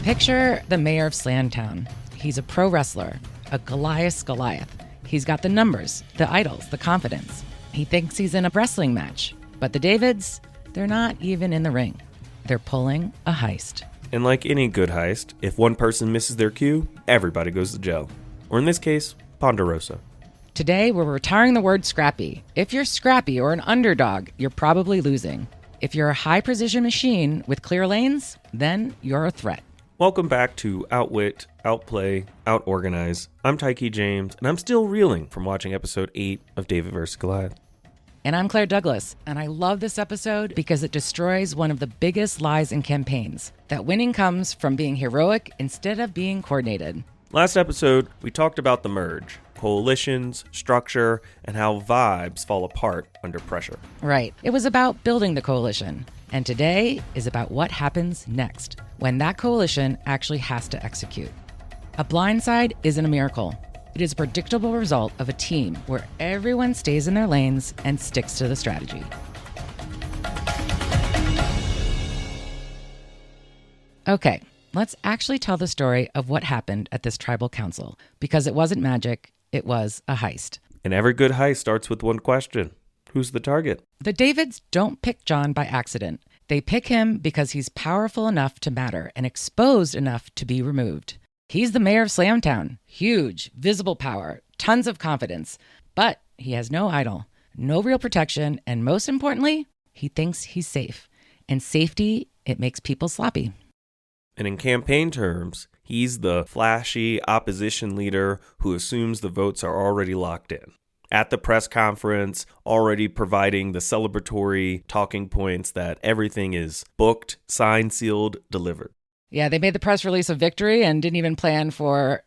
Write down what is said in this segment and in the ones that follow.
Picture the mayor of Slamtown. He's a pro wrestler, a Goliath. He's got the numbers, the idols, the confidence. He thinks he's in a wrestling match. But the Davids, they're not even in the ring. They're pulling a heist. And like any good heist, if one person misses their cue, everybody goes to jail. Or in this case, Ponderosa. Today, we're retiring the word scrappy. If you're scrappy or an underdog, you're probably losing. If you're a high-precision machine with clear lanes, then you're a threat. Welcome back to Outwit, Outplay, Outorganize. I'm Tykee James, and I'm still reeling from watching episode 8 of David vs. Goliath. And I'm Claire Douglas, and I love this episode because it destroys one of the biggest lies in campaigns, that winning comes from being heroic instead of being coordinated. Last episode, we talked about the merge, coalitions, structure, and how vibes fall apart under pressure. Right. It was about building the coalition. And today is about what happens next, when that coalition actually has to execute. A blindside isn't a miracle. It is a predictable result of a team where everyone stays in their lanes and sticks to the strategy. Okay, let's actually tell the story of what happened at this tribal council, because it wasn't magic, it was a heist. And every good heist starts with one question. Who's the target? The Davids don't pick John by accident. They pick him because he's powerful enough to matter and exposed enough to be removed. He's the mayor of Slamtown. Huge, visible power, tons of confidence. But he has no idol, no real protection, and most importantly, he thinks he's safe. And safety, it makes people sloppy. And in campaign terms, he's the flashy opposition leader who assumes the votes are already locked in. At the press conference, already providing the celebratory talking points that everything is booked, signed, sealed, delivered. Yeah, they made the press release of victory and didn't even plan for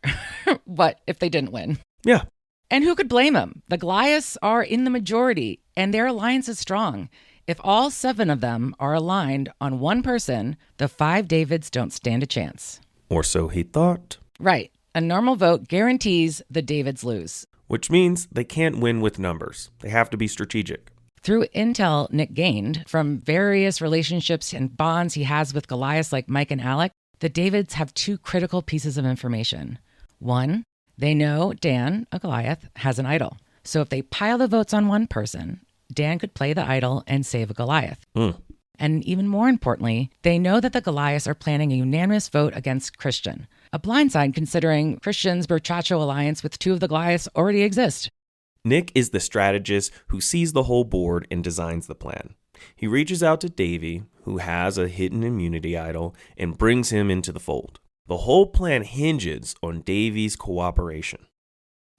what if they didn't win. Yeah. And who could blame them? The Goliaths are in the majority, and their alliance is strong. If all 7 of them are aligned on one person, the 5 Davids don't stand a chance. Or so he thought. Right. A normal vote guarantees the Davids lose. Which means they can't win with numbers. They have to be strategic. Through intel Nick gained from various relationships and bonds he has with Goliaths like Mike and Alec, the Davids have 2 critical pieces of information. 1, they know Dan, a Goliath, has an idol. So if they pile the votes on one person, Dan could play the idol and save a Goliath. And even more importantly, they know that the Goliaths are planning a unanimous vote against Christian. A blindside considering Christian's Berchacho alliance with 2 of the Goliaths already exist. Nick is the strategist who sees the whole board and designs the plan. He reaches out to Davey, who has a hidden immunity idol, and brings him into the fold. The whole plan hinges on Davey's cooperation.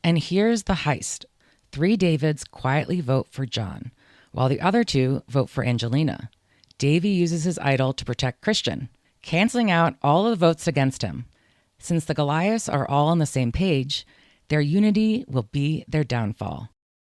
And here's the heist. 3 Davids quietly vote for John, while the other 2 vote for Angelina. Davey uses his idol to protect Christian, canceling out all of the votes against him. Since the Goliaths are all on the same page, their unity will be their downfall.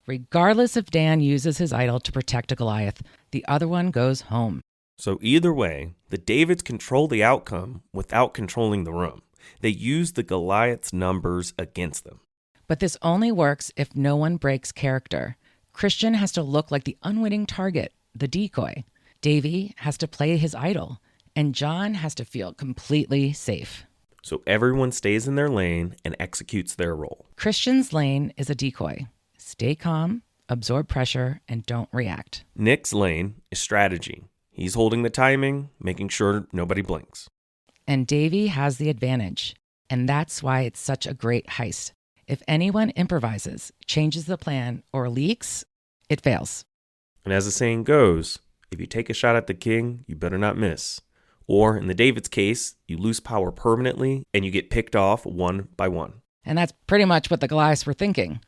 Regardless if Dan uses his idol to protect a Goliath, the other one goes home. So either way, the Davids control the outcome without controlling the room. They use the Goliath's numbers against them. But this only works if no one breaks character. Christian has to look like the unwitting target, the decoy. Davey has to play his idol, and John has to feel completely safe. So everyone stays in their lane and executes their role. Christian's lane is a decoy. Stay calm, absorb pressure, and don't react. Nick's lane is strategy. He's holding the timing, making sure nobody blinks. And Davey has the advantage. And that's why it's such a great heist. If anyone improvises, changes the plan, or leaks, it fails. And as the saying goes, if you take a shot at the king, you better not miss. Or in the Davids case, you lose power permanently and you get picked off one by one. And that's pretty much what the Goliaths were thinking.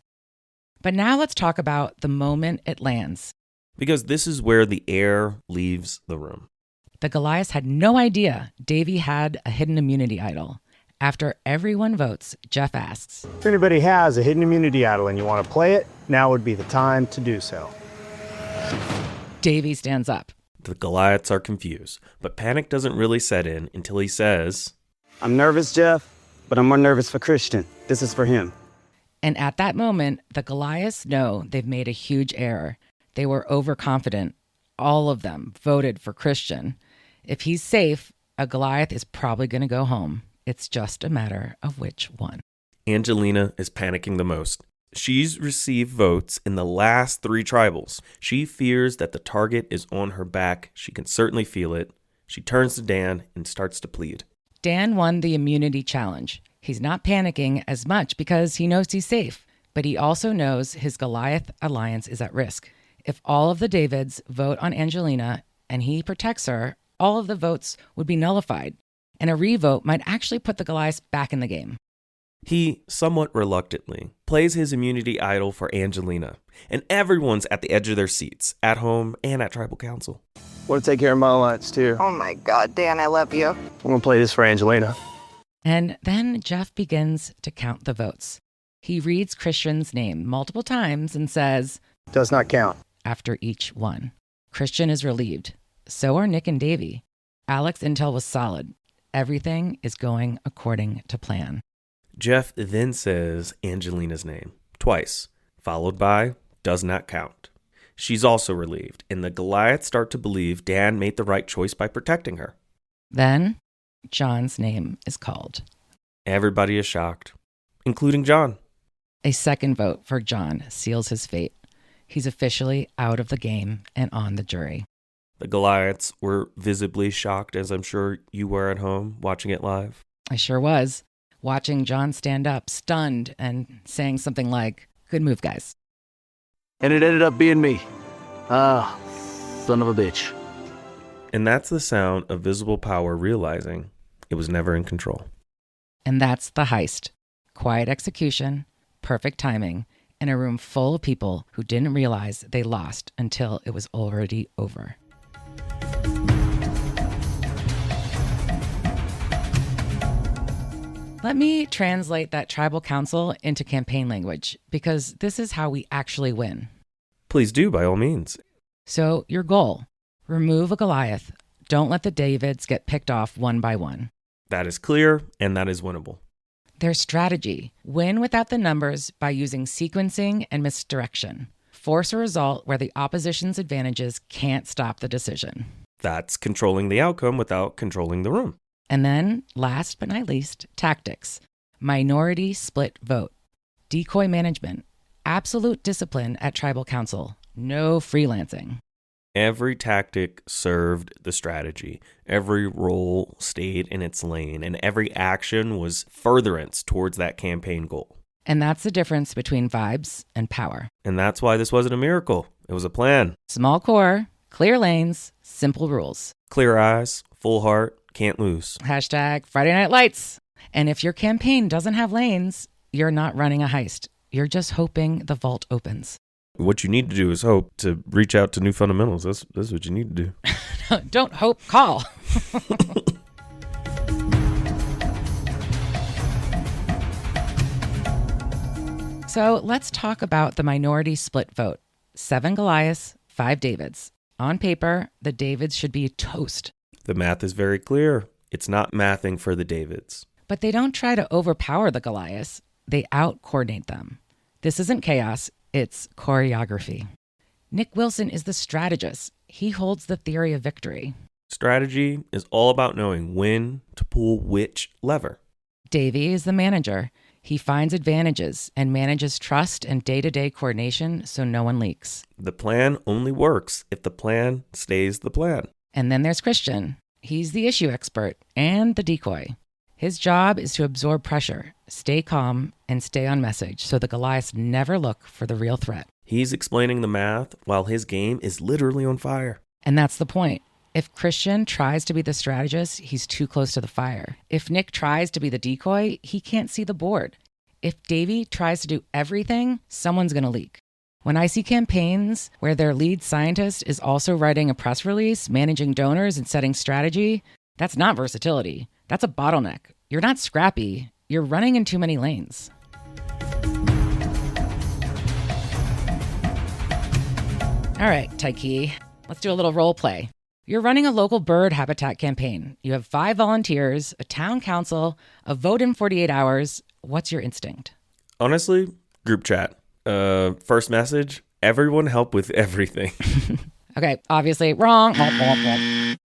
But now let's talk about the moment it lands. Because this is where the air leaves the room. The Goliaths had no idea Davey had a hidden immunity idol. After everyone votes, Jeff asks, if anybody has a hidden immunity idol and you want to play it, now would be the time to do so. Davey stands up. The Goliaths are confused, but panic doesn't really set in until he says, I'm nervous, Jeff, but I'm more nervous for Christian. This is for him. And at that moment, the Goliaths know they've made a huge error. They were overconfident. All of them voted for Christian. If he's safe, a Goliath is probably going to go home. It's just a matter of which one. Angelina is panicking the most. She's received votes in the last 3 tribals. She fears that the target is on her back. She can certainly feel it. She turns to Dan and starts to plead. Dan won the immunity challenge. He's not panicking as much because he knows he's safe, but he also knows his Goliath alliance is at risk. If all of the Davids vote on Angelina and he protects her, all of the votes would be nullified, and a revote might actually put the Goliaths back in the game. He, somewhat reluctantly, plays his immunity idol for Angelina, and everyone's at the edge of their seats, at home and at tribal council. Want to take care of my alliance, too. Oh my God, Dan, I love you. I'm going to play this for Angelina. And then Jeff begins to count the votes. He reads Christian's name multiple times and says, Does not count. after each one. Christian is relieved. So are Nick and Davey. Alex's intel was solid. Everything is going according to plan. Jeff then says Angelina's name twice, followed by does not count. She's also relieved, and the Goliaths start to believe Dan made the right choice by protecting her. Then John's name is called. Everybody is shocked, including John. A second vote for John seals his fate. He's officially out of the game and on the jury. The Goliaths were visibly shocked, as I'm sure you were at home watching it live. I sure was, watching John stand up, stunned, and saying something like, "Good move, guys." And it ended up being me. Son of a bitch. And that's the sound of visible power realizing it was never in control. And that's the heist. Quiet execution, perfect timing, and a room full of people who didn't realize they lost until it was already over. Let me translate that tribal council into campaign language, because this is how we actually win. Please do, by all means. So your goal, remove a Goliath. Don't let the Davids get picked off one by one. That is clear, and that is winnable. Their strategy, win without the numbers by using sequencing and misdirection. Force a result where the opposition's advantages can't stop the decision. That's controlling the outcome without controlling the room. And then, last but not least, tactics. Minority split vote. Decoy management. Absolute discipline at tribal council. No freelancing. Every tactic served the strategy. Every role stayed in its lane, and every action was furtherance towards that campaign goal. And that's the difference between vibes and power. And that's why this wasn't a miracle. It was a plan. Small core, clear lanes, simple rules. Clear eyes, full heart, can't lose. Hashtag Friday Night Lights. And if your campaign doesn't have lanes, you're not running a heist. You're just hoping the vault opens. What you need to do is hope to reach out to new fundamentals. That's what you need to do. Don't hope, call. So let's talk about the minority split vote. 7 Goliaths, 5 Davids. On paper, the Davids should be toast. The math is very clear. It's not mathing for the Davids. But they don't try to overpower the Goliaths. They out-coordinate them. This isn't chaos. It's choreography. Nick Wilson is the strategist. He holds the theory of victory. Strategy is all about knowing when to pull which lever. Davey is the manager. He finds advantages and manages trust and day-to-day coordination so no one leaks. The plan only works if the plan stays the plan. And then there's Christian. He's the issue expert and the decoy. His job is to absorb pressure, stay calm, and stay on message so the Goliaths never look for the real threat. He's explaining the math while his game is literally on fire. And that's the point. If Christian tries to be the strategist, he's too close to the fire. If Nick tries to be the decoy, he can't see the board. If Davey tries to do everything, someone's going to leak. When I see campaigns where their lead scientist is also writing a press release, managing donors, and setting strategy, that's not versatility. That's a bottleneck. You're not scrappy. You're running in too many lanes. All right, Tykee, let's do a little role play. You're running a local bird habitat campaign. You have 5 volunteers, a town council, a vote in 48 hours. What's your instinct? Honestly, group chat. First message, everyone help with everything. Okay, obviously wrong.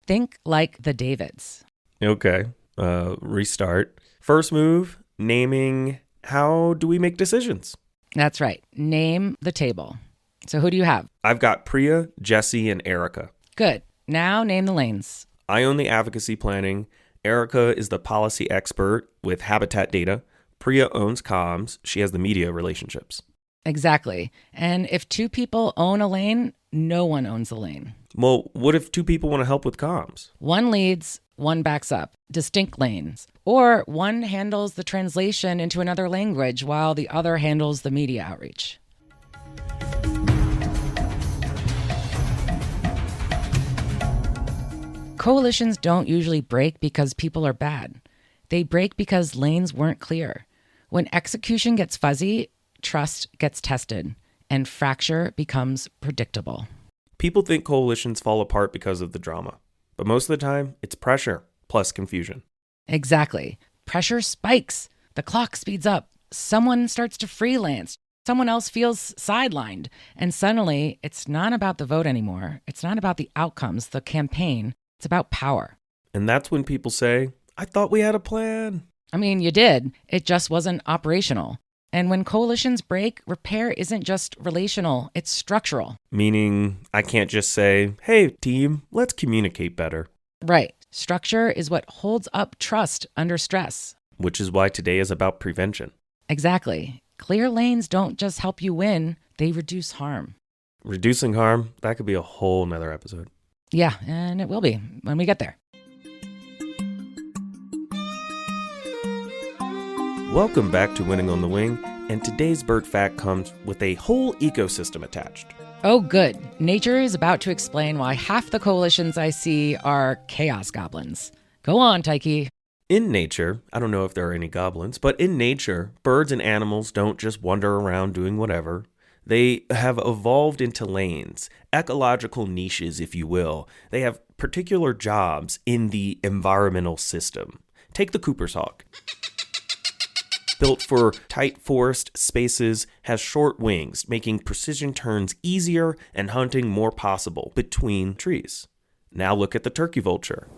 Think like the Davids. Okay. Restart. First move, naming. How do we make decisions? That's right. Name the table. So who do you have? I've got Priya, Jesse, and Erica. Good. Now name the lanes. I own the advocacy planning. Erica is the policy expert with habitat data. Priya owns comms. She has the media relationships. Exactly. And if two people own a lane, no one owns the lane. Well, what if two people want to help with comms? One leads, one backs up. Distinct lanes. Or one handles the translation into another language while the other handles the media outreach. Coalitions don't usually break because people are bad. They break because lanes weren't clear. When execution gets fuzzy, trust gets tested, and fracture becomes predictable. People think coalitions fall apart because of the drama, but most of the time, it's pressure plus confusion. Exactly. Pressure spikes. The clock speeds up. Someone starts to freelance. Someone else feels sidelined. And suddenly, it's not about the vote anymore. It's not about the outcomes, the campaign. It's about power. And that's when people say, I thought we had a plan. I mean, you did. It just wasn't operational. And when coalitions break, repair isn't just relational, it's structural. Meaning, I can't just say, hey, team, let's communicate better. Right. Structure is what holds up trust under stress. Which is why today is about prevention. Exactly. Clear lanes don't just help you win, they reduce harm. Reducing harm, that could be a whole nother episode. Yeah, and it will be when we get there. Welcome back to Winning on the Wing, and today's bird fact comes with a whole ecosystem attached. Oh, good. Nature is about to explain why half the coalitions I see are chaos goblins. Go on, Tykee. In nature, I don't know if there are any goblins, but in nature, birds and animals don't just wander around doing whatever. They have evolved into lanes, ecological niches, if you will. They have particular jobs in the environmental system. Take the Cooper's hawk. Built for tight forest spaces, has short wings, making precision turns easier and hunting more possible between trees. Now look at the turkey vulture.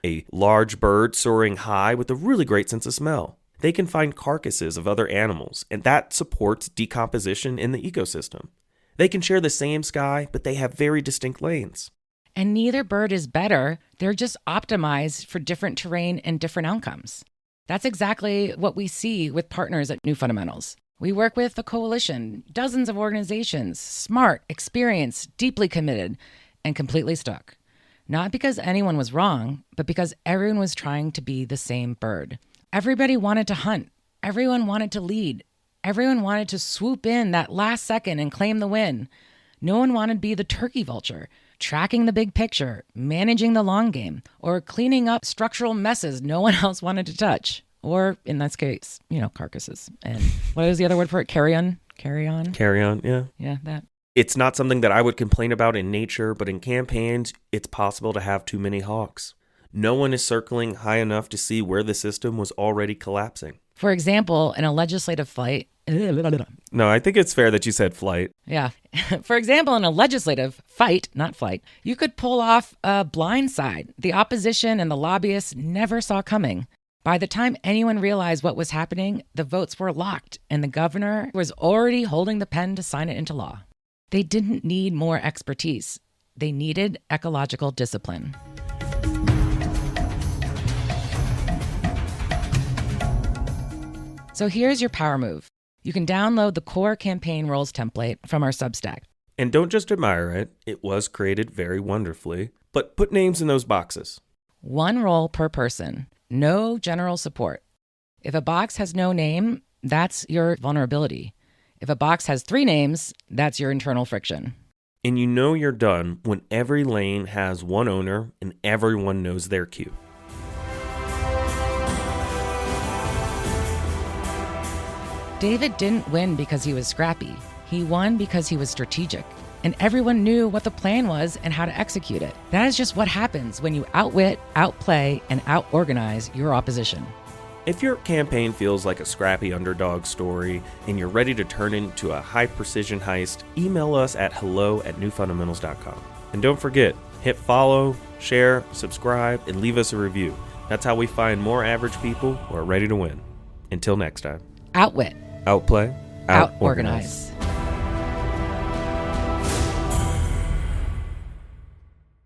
A large bird soaring high with a really great sense of smell. They can find carcasses of other animals, and that supports decomposition in the ecosystem. They can share the same sky, but they have very distinct lanes. And neither bird is better. They're just optimized for different terrain and different outcomes. That's exactly what we see with partners at New Fundamentals. We work with a coalition, dozens of organizations, smart, experienced, deeply committed, and completely stuck. Not because anyone was wrong, but because everyone was trying to be the same bird. Everybody wanted to hunt. Everyone wanted to lead. Everyone wanted to swoop in that last second and claim the win. No one wanted to be the turkey vulture, tracking the big picture, managing the long game, or cleaning up structural messes no one else wanted to touch. Or, in this case, carcasses. And what is the other word for it? Carry on, yeah. Yeah, that. It's not something that I would complain about in nature, but in campaigns, it's possible to have too many hawks. No one is circling high enough to see where the system was already collapsing. For example, in a legislative fight... No, I think it's fair that you said flight. Yeah. For example, in a legislative fight, not flight, you could pull off a blindside the opposition and the lobbyists never saw coming. By the time anyone realized what was happening, the votes were locked, and the governor was already holding the pen to sign it into law. They didn't need more expertise. They needed ecological discipline. So here's your power move. You can download the core campaign roles template from our Substack. And don't just admire it. It was created very wonderfully. But put names in those boxes. One role per person. No general support. If a box has no name, that's your vulnerability. If a box has 3 names, that's your internal friction. And you know you're done when every lane has one owner and everyone knows their cue. David didn't win because he was scrappy. He won because he was strategic. And everyone knew what the plan was and how to execute it. That is just what happens when you outwit, outplay, and outorganize your opposition. If your campaign feels like a scrappy underdog story and you're ready to turn into a high-precision heist, email us at hello@newfundamentals.com. And don't forget, Hit follow, share, subscribe, and leave us a review. That's how we find more average people who are ready to win. Until next time. Outwit. Outplay. Out-organize.